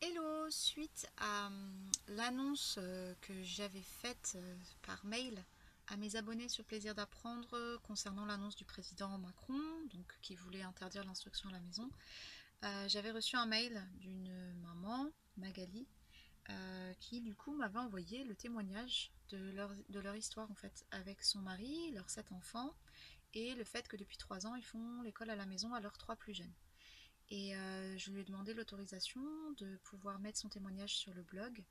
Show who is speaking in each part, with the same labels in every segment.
Speaker 1: Hello, suite à l'annonce que j'avais faite par mail à mes abonnés sur Plaisir d'apprendre concernant l'annonce du président Macron, donc qui voulait interdire l'instruction à la maison, j'avais reçu un mail d'une maman, Magali, qui du coup m'avait envoyé le témoignage de leur histoire en fait, avec son mari, leurs 7 enfants, et le fait que depuis 3 ans ils font l'école à la maison à leurs 3 plus jeunes. Et je lui ai demandé l'autorisation de pouvoir mettre son témoignage sur le blog.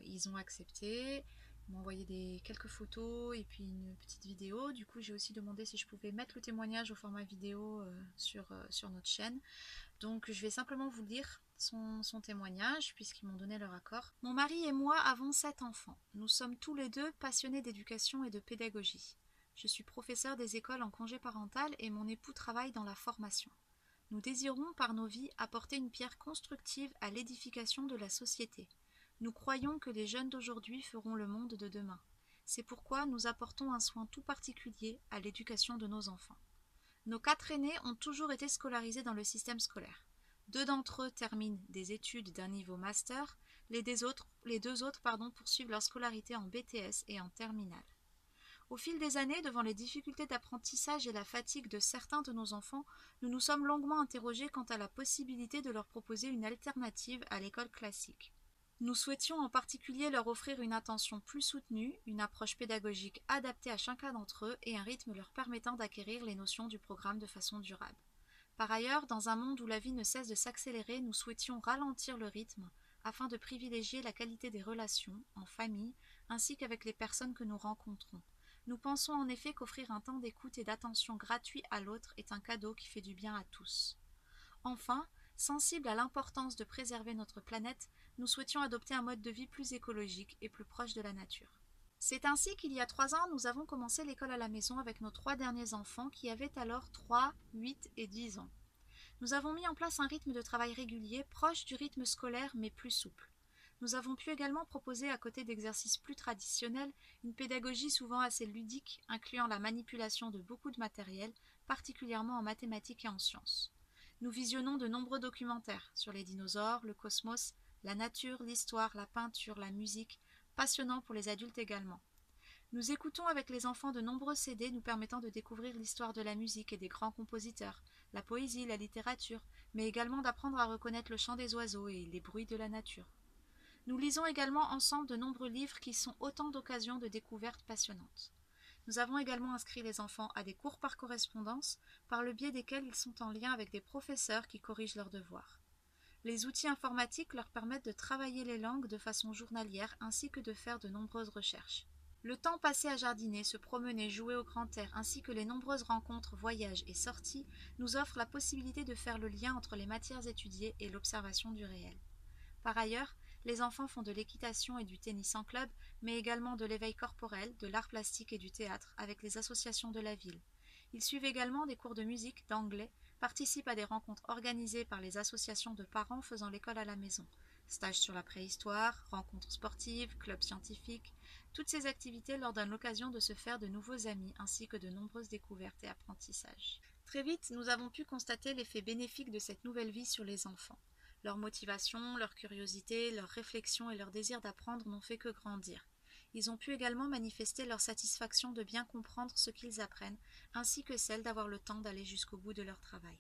Speaker 1: Ils ont accepté, ils m'ont envoyé quelques photos et puis une petite vidéo. Du coup, j'ai aussi demandé si je pouvais mettre le témoignage au format vidéo sur notre chaîne. Donc, je vais simplement vous lire son témoignage puisqu'ils m'ont donné leur accord. Mon mari et moi avons 7 enfants. Nous sommes tous les deux passionnés d'éducation et de pédagogie. Je suis professeur des écoles en congé parental et mon époux travaille dans la formation. Nous désirons par nos vies apporter une pierre constructive à l'édification de la société. Nous croyons que les jeunes d'aujourd'hui feront le monde de demain. C'est pourquoi nous apportons un soin tout particulier à l'éducation de nos enfants. Nos 4 aînés ont toujours été scolarisés dans le système scolaire. 2 d'entre eux terminent des études d'un niveau master, les 2 autres poursuivent leur scolarité en BTS et en terminale. Au fil des années, devant les difficultés d'apprentissage et la fatigue de certains de nos enfants, nous nous sommes longuement interrogés quant à la possibilité de leur proposer une alternative à l'école classique. Nous souhaitions en particulier leur offrir une attention plus soutenue, une approche pédagogique adaptée à chacun d'entre eux et un rythme leur permettant d'acquérir les notions du programme de façon durable. Par ailleurs, dans un monde où la vie ne cesse de s'accélérer, nous souhaitions ralentir le rythme afin de privilégier la qualité des relations, en famille, ainsi qu'avec les personnes que nous rencontrons. Nous pensons en effet qu'offrir un temps d'écoute et d'attention gratuit à l'autre est un cadeau qui fait du bien à tous. Enfin, sensibles à l'importance de préserver notre planète, nous souhaitions adopter un mode de vie plus écologique et plus proche de la nature. C'est ainsi qu'il y a 3 ans, nous avons commencé l'école à la maison avec nos 3 derniers enfants qui avaient alors 3, 8 et 10 ans. Nous avons mis en place un rythme de travail régulier, proche du rythme scolaire mais plus souple. Nous avons pu également proposer, à côté d'exercices plus traditionnels, une pédagogie souvent assez ludique, incluant la manipulation de beaucoup de matériel, particulièrement en mathématiques et en sciences. Nous visionnons de nombreux documentaires sur les dinosaures, le cosmos, la nature, l'histoire, la peinture, la musique, passionnants pour les adultes également. Nous écoutons avec les enfants de nombreux CD nous permettant de découvrir l'histoire de la musique et des grands compositeurs, la poésie, la littérature, mais également d'apprendre à reconnaître le chant des oiseaux et les bruits de la nature. Nous lisons également ensemble de nombreux livres qui sont autant d'occasions de découvertes passionnantes. Nous avons également inscrit les enfants à des cours par correspondance, par le biais desquels ils sont en lien avec des professeurs qui corrigent leurs devoirs. Les outils informatiques leur permettent de travailler les langues de façon journalière ainsi que de faire de nombreuses recherches. Le temps passé à jardiner, se promener, jouer au grand air, ainsi que les nombreuses rencontres, voyages et sorties, nous offrent la possibilité de faire le lien entre les matières étudiées et l'observation du réel. Par ailleurs, les enfants font de l'équitation et du tennis en club, mais également de l'éveil corporel, de l'art plastique et du théâtre avec les associations de la ville. Ils suivent également des cours de musique, d'anglais, participent à des rencontres organisées par les associations de parents faisant l'école à la maison. Stages sur la préhistoire, rencontres sportives, clubs scientifiques, toutes ces activités leur donnent l'occasion de se faire de nouveaux amis ainsi que de nombreuses découvertes et apprentissages. Très vite, nous avons pu constater l'effet bénéfique de cette nouvelle vie sur les enfants. Leur motivation, leur curiosité, leur réflexion et leur désir d'apprendre n'ont fait que grandir. Ils ont pu également manifester leur satisfaction de bien comprendre ce qu'ils apprennent, ainsi que celle d'avoir le temps d'aller jusqu'au bout de leur travail.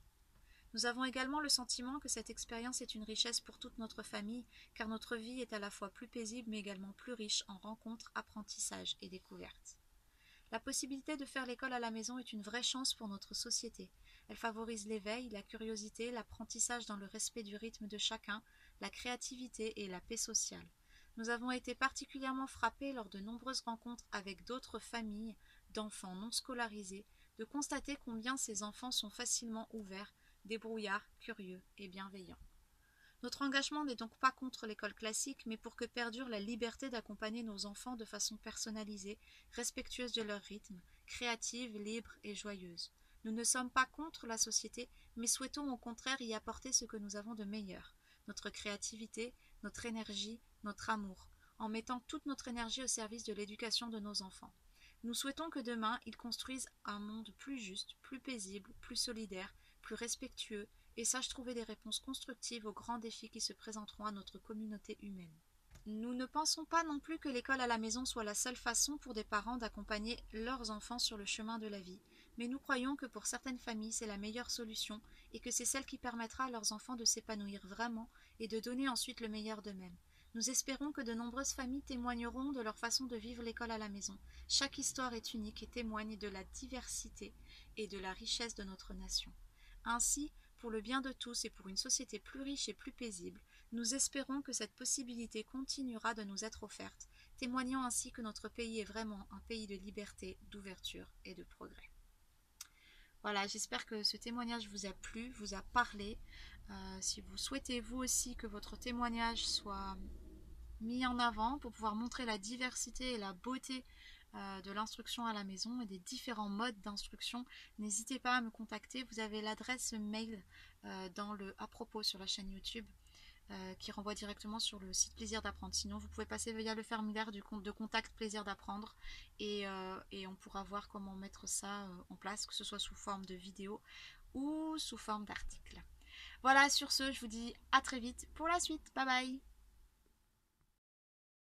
Speaker 1: Nous avons également le sentiment que cette expérience est une richesse pour toute notre famille, car notre vie est à la fois plus paisible mais également plus riche en rencontres, apprentissages et découvertes. La possibilité de faire l'école à la maison est une vraie chance pour notre société. Elle favorise l'éveil, la curiosité, l'apprentissage dans le respect du rythme de chacun, la créativité et la paix sociale. Nous avons été particulièrement frappés lors de nombreuses rencontres avec d'autres familles d'enfants non scolarisés de constater combien ces enfants sont facilement ouverts, débrouillards, curieux et bienveillants. Notre engagement n'est donc pas contre l'école classique, mais pour que perdure la liberté d'accompagner nos enfants de façon personnalisée, respectueuse de leur rythme, créative, libre et joyeuse. Nous ne sommes pas contre la société, mais souhaitons au contraire y apporter ce que nous avons de meilleur, notre créativité, notre énergie, notre amour, en mettant toute notre énergie au service de l'éducation de nos enfants. Nous souhaitons que demain, ils construisent un monde plus juste, plus paisible, plus solidaire, plus respectueux et sache trouver des réponses constructives aux grands défis qui se présenteront à notre communauté humaine. Nous ne pensons pas non plus que l'école à la maison soit la seule façon pour des parents d'accompagner leurs enfants sur le chemin de la vie, mais nous croyons que pour certaines familles c'est la meilleure solution et que c'est celle qui permettra à leurs enfants de s'épanouir vraiment et de donner ensuite le meilleur d'eux-mêmes. Nous espérons que de nombreuses familles témoigneront de leur façon de vivre l'école à la maison. Chaque histoire est unique et témoigne de la diversité et de la richesse de notre nation. Ainsi, pour le bien de tous et pour une société plus riche et plus paisible, nous espérons que cette possibilité continuera de nous être offerte, témoignant ainsi que notre pays est vraiment un pays de liberté, d'ouverture et de progrès. Voilà, j'espère que ce témoignage vous a plu, vous a parlé. Si vous souhaitez vous aussi que votre témoignage soit mis en avant pour pouvoir montrer la diversité et la beauté de l'instruction à la maison et des différents modes d'instruction, n'hésitez pas à me contacter. Vous avez l'adresse mail dans le à propos sur la chaîne YouTube qui renvoie directement sur le site Plaisir d'apprendre. Sinon, vous pouvez passer via le formulaire de contact Plaisir d'apprendre et on pourra voir comment mettre ça en place, que ce soit sous forme de vidéo ou sous forme d'article. Voilà, sur ce, je vous dis à très vite pour la suite. Bye bye!